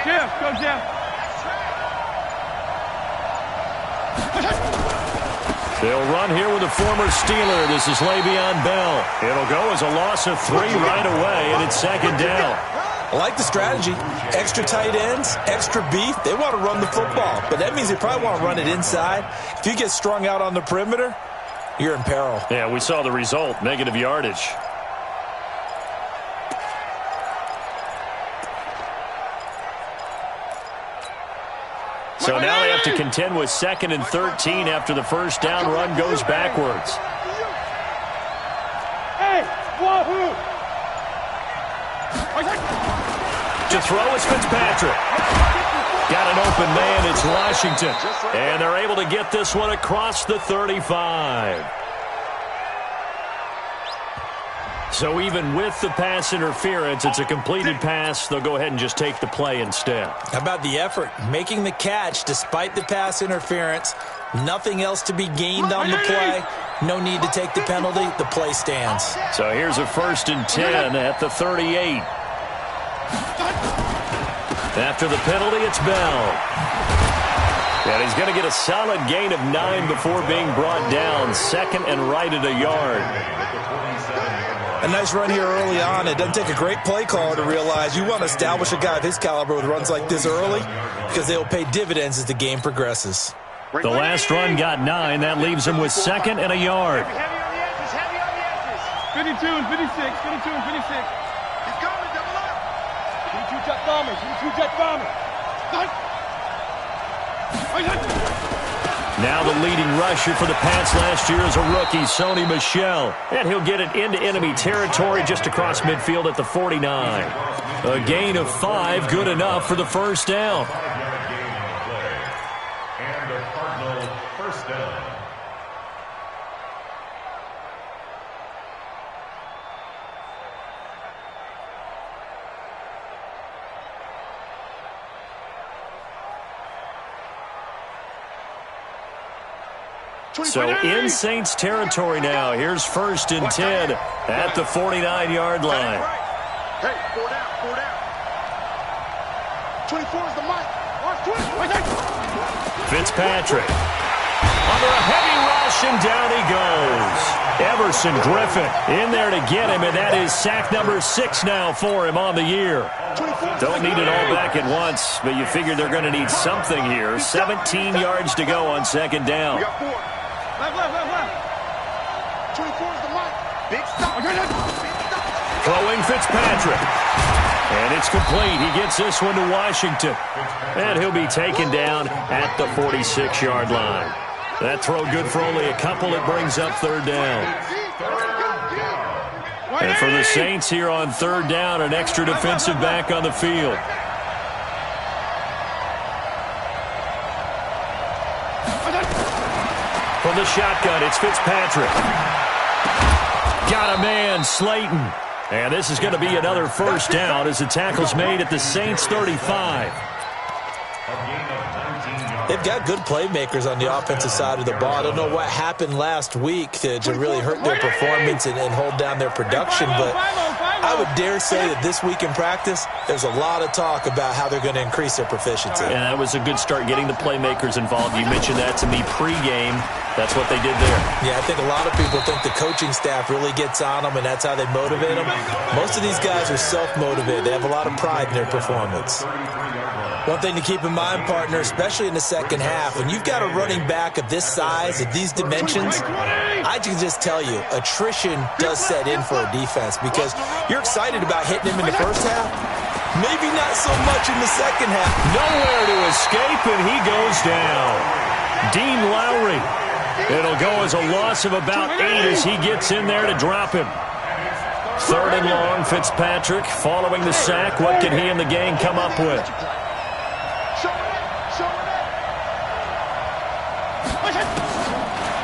Jeff, go Jeff. They'll run here with a former Steeler. This is Le'Veon Bell. It'll go as a loss of 3 right away, and it's second down. I like the strategy. Extra tight ends, extra beef. They want to run the football, but that means they probably want to run it inside. If you get strung out on the perimeter, you're in peril. Yeah, we saw the result, negative yardage. So now they have to contend with 2nd and 13 after the first down run goes backwards. Hey, wahoo! To throw is Fitzpatrick. Got an open man, it's Washington. And they're able to get this one across the 35. So even with the pass interference, it's a completed pass. They'll go ahead and just take the play instead. How about the effort? Making the catch despite the pass interference. Nothing else to be gained on the play. No need to take the penalty. The play stands. So here's a 1st and 10 at the 38. After the penalty, it's Bell. And he's going to get a solid gain of 9 before being brought down. 2nd and right at a yard. A nice run here early on. It doesn't take a great play caller to realize you want to establish a guy of his caliber with runs like this early because they'll pay dividends as the game progresses. The last run got 9. That leaves him with 2nd and a yard. Heavy on the edges, heavy on the edges. 52 and 56, 52 and 56. He's coming, double up. 22 jet bombers, 22 jet bombers. Now the leading rusher for the Pats last year is a rookie, Sony Michel. And he'll get it into enemy territory just across midfield at the 49. A gain of 5, good enough for the first down. And the Cardinal first down. So in Saints territory now. Here's 1st and 10 at the 49-yard line. Hey, 4 down, 4 down. 24 is the mic. Watch 20. Fitzpatrick. Under a heavy rush, and down he goes. Everson Griffin in there to get him, and that is sack number 6 now for him on the year. Don't need it all back at once, but you figure they're going to need something here. 17 yards to go on 2nd down. Left. 24 is the mic. Big stop. Throwing Fitzpatrick. And it's complete. He gets this one to Washington. And he'll be taken down at the 46-yard line. That throw good for only a couple. It brings up 3rd down. And for the Saints here on 3rd down, an extra defensive back on the field. From the shotgun, it's Fitzpatrick. Got a man, Slayton. And this is going to be another first down as the tackle's made at the Saints 35. They've got good playmakers on the offensive side of the ball. I don't know what happened last week to really hurt their performance and hold down their production, but I would dare say that this week in practice, there's a lot of talk about how they're going to increase their proficiency. And that was a good start getting the playmakers involved. You mentioned that to me pregame. That's what they did there. Yeah, I think a lot of people think the coaching staff really gets on them, and that's how they motivate them. Most of these guys are self-motivated. They have a lot of pride in their performance. One thing to keep in mind, partner, especially in the second half, when you've got a running back of this size, of these dimensions, I can just tell you, attrition does set in for a defense because you're excited about hitting him in the first half. Maybe not so much in the second half. Nowhere to escape, and he goes down. Dean Lowry. It'll go as a loss of about 8 as he gets in there to drop him. 3rd and long, Fitzpatrick following the sack. What can he and the gang come up with?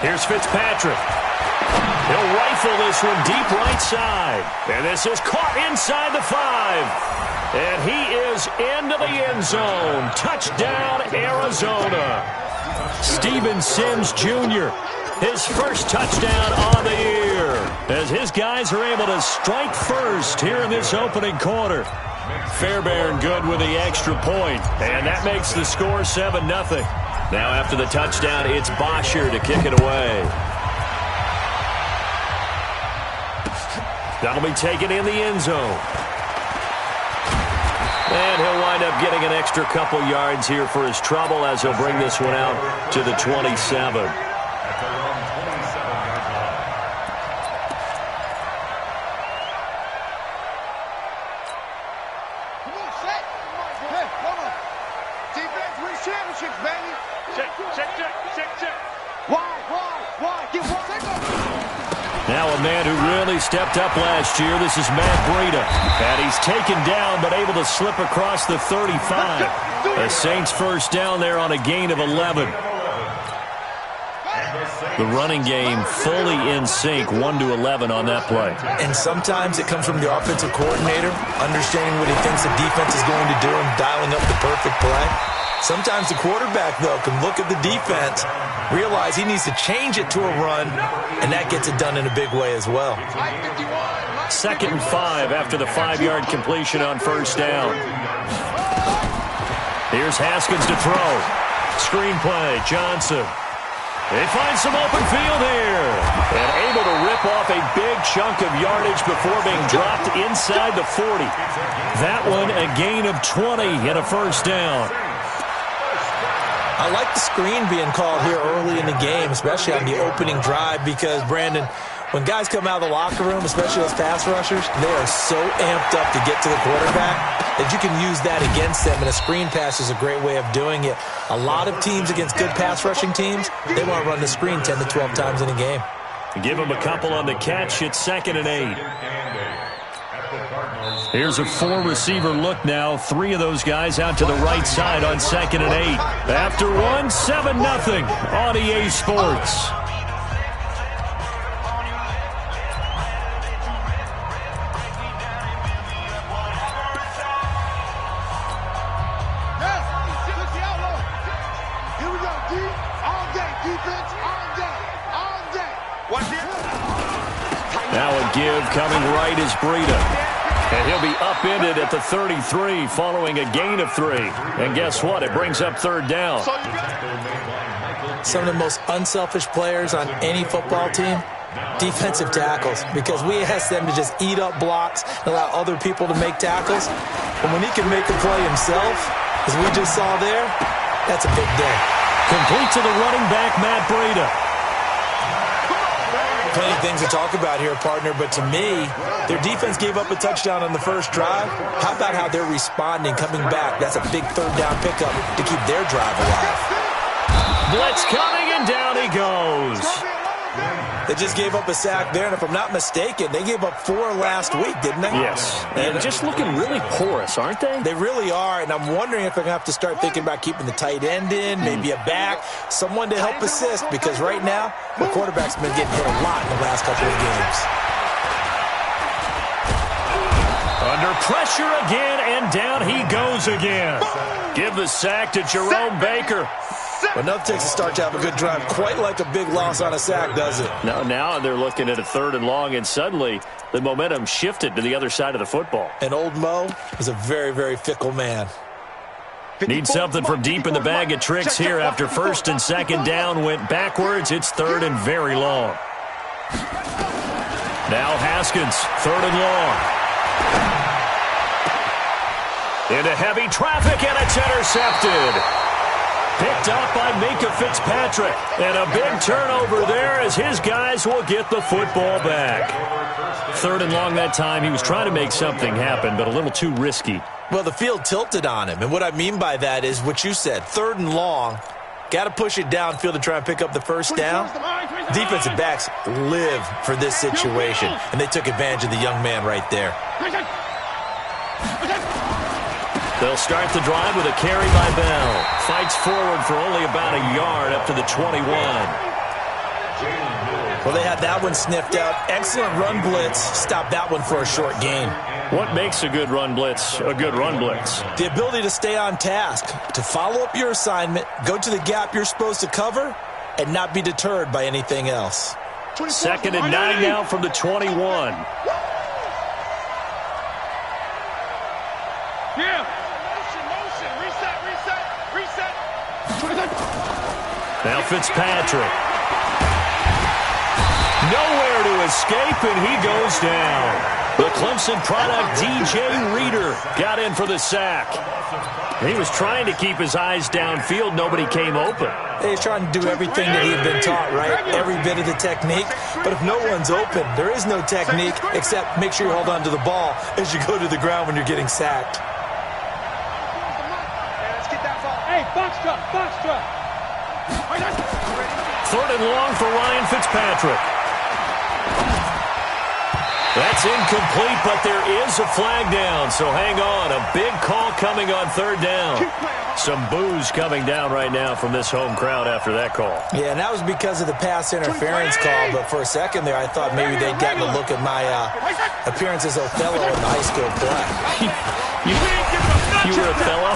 Here's Fitzpatrick. He'll rifle this one deep right side. And this is caught inside the 5. And he is into the end zone. Touchdown, Arizona. Steven Sims Jr., his first touchdown on the year, as his guys are able to strike first here in this opening quarter. Fairbairn good with the extra point, and that makes the score 7-0. Now after the touchdown, it's Bosher to kick it away. That'll be taken in the end zone. And he'll wind up getting an extra couple yards here for his trouble as he'll bring this one out to the 27. Now a man who really stepped up last year, this is Matt Breida. And he's taken down but able to slip across the 35. The Saints first down there on a gain of 11. The running game fully in sync, 1-11 on that play. And sometimes it comes from the offensive coordinator, understanding what he thinks the defense is going to do and dialing up the perfect play. Sometimes the quarterback, though, can look at the defense, realize he needs to change it to a run, and that gets it done in a big way as well. 2nd and 5 after the 5-yard completion on first down. Here's Haskins to throw. Screen play, Johnson. They find some open field here. And able to rip off a big chunk of yardage before being dropped inside the 40. That one a gain of 20 and a first down. I like the screen being called here early in the game, especially on the opening drive, because, Brandon, when guys come out of the locker room, especially those pass rushers, they are so amped up to get to the quarterback that you can use that against them, and a screen pass is a great way of doing it. A lot of teams against good pass rushing teams, they want to run the screen 10 to 12 times in a game. Give them a couple on the catch. It's 2nd and 8. Here's a 4-receiver look now. 3 of those guys out to the right side on 2nd and 8. After one, 7-0 on EA Sports. Now a give coming right is Breida. And he'll be upended at the 33 following a gain of 3. And guess what? It brings up 3rd down. Some of the most unselfish players on any football team, defensive tackles, because we ask them to just eat up blocks and allow other people to make tackles. But when he can make a play himself, as we just saw there, that's a big day. Complete to the running back, Matt Breida. Plenty of things to talk about here, partner, but to me, their defense gave up a touchdown on the first drive. How about how they're responding, coming back? That's a big 3rd down pickup to keep their drive alive. Blitz coming, and down he goes. They just gave up a sack there, and if I'm not mistaken, they gave up 4 last week, didn't they? Yes, and just looking really porous, aren't they? They really are, and I'm wondering if they're going to have to start thinking about keeping the tight end in, maybe a back, someone to help assist, because right now, the quarterback's been getting hit a lot in the last couple of games. Under pressure again, and down he goes again. Give the sack to Jerome Baker. But nothing takes a start to have a good drive, quite like a big loss on a sack, does it? No, now they're looking at a 3rd and long, and suddenly the momentum shifted to the other side of the football. And old Mo is a very, very fickle man. Need something from deep in the bag of tricks here after 1st and 2nd down went backwards. It's 3rd and very long. Now Haskins, 3rd and long. Into heavy traffic, and it's intercepted. Picked up by Minkah Fitzpatrick. And a big turnover there as his guys will get the football back. 3rd and long that time. He was trying to make something happen, but a little too risky. Well, the field tilted on him. And what I mean by that is what you said. 3rd and long. Got to push it downfield to try and pick up the first down. Defensive backs live for this situation. And they took advantage of the young man right there. They'll start the drive with a carry by Bell. Fights forward for only about a yard up to the 21. Well, they had that one sniffed out. Excellent run blitz. Stopped that one for a short gain. What makes a good run blitz a good run blitz? The ability to stay on task, to follow up your assignment, go to the gap you're supposed to cover, and not be deterred by anything else. 2nd and 9 now from the 21. Yeah. Motion. Reset. Now Fitzpatrick. Nowhere to escape, and he goes down. The Clemson product, DJ Reader, got in for the sack. He was trying to keep his eyes downfield. Nobody came open. He's trying to do everything that he had been taught, right? Every bit of the technique. But if no one's open, there is no technique except make sure you hold on to the ball as you go to the ground when you're getting sacked. Hey, box truck. 3rd and long for Ryan Fitzpatrick. That's incomplete, but there is a flag down, so hang on. A big call coming on 3rd down. Some boos coming down right now from this home crowd after that call. Yeah, and that was because of the pass interference call, but for a second there I thought maybe they'd gotten a look at my appearance as Othello in the high school play. You were Othello?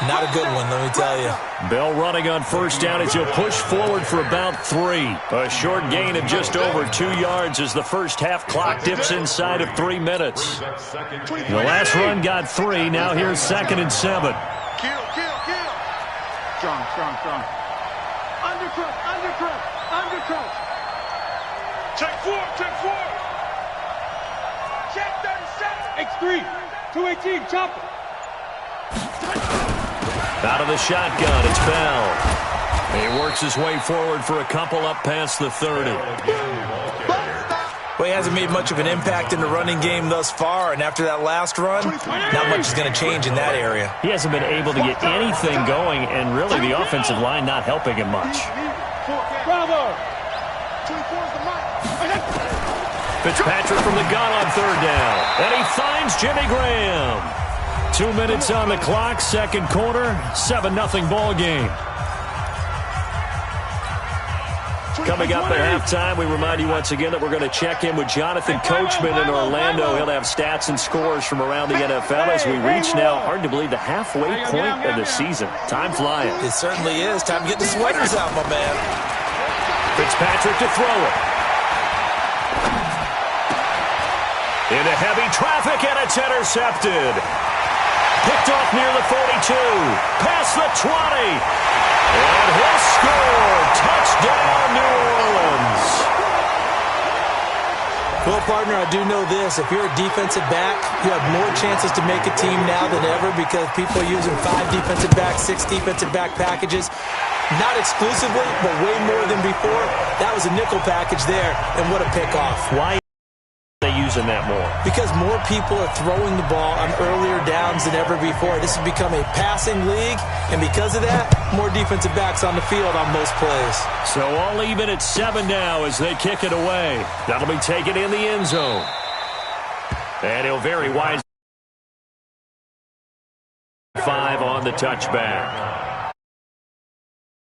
Not a good one, let me tell you. Bell running on 1st down as he'll push forward for about 3. A short gain of just over 2 yards as the first half clock dips inside of 3 minutes. The last run got 3. Now here's 2nd and 7. Kill. Strong. Undercross. Check 4. Check 37. X3. 218, chopper. Out of the shotgun, it's Bell. He works his way forward for a couple up past the 30. Well, he hasn't made much of an impact in the running game thus far, and after that last run, not much is going to change in that area. He hasn't been able to get anything going, and really the offensive line not helping him much. Bravo. Fitzpatrick from the gun on 3rd down, and he finds Jimmy Graham. 2 minutes on the clock, 2nd quarter, 7-0 ball game. Coming up at halftime, we remind you once again that we're going to check in with Jonathan Coachman in Orlando. He'll have stats and scores from around the NFL as we reach now, hard to believe, the halfway point of the season. Time flying. It certainly is. Time to get the sweaters out, my man. Fitzpatrick to throw it. Into heavy traffic, and it's intercepted. Picked off near the 42, past the 20, and he'll score. Touchdown, New Orleans. Well, partner, I do know this. If you're a defensive back, you have more chances to make a team now than ever because people are using 5 defensive backs, 6 defensive back packages. Not exclusively, but way more than before. That was a nickel package there, and what a pickoff. Why are they using that more? Because more people are throwing the ball on earlier downs than ever before. This has become a passing league, and because of that, more defensive backs on the field on most plays. So all even at 7 now as they kick it away. That'll be taken in the end zone. And he'll very wisely 5 on the touchback.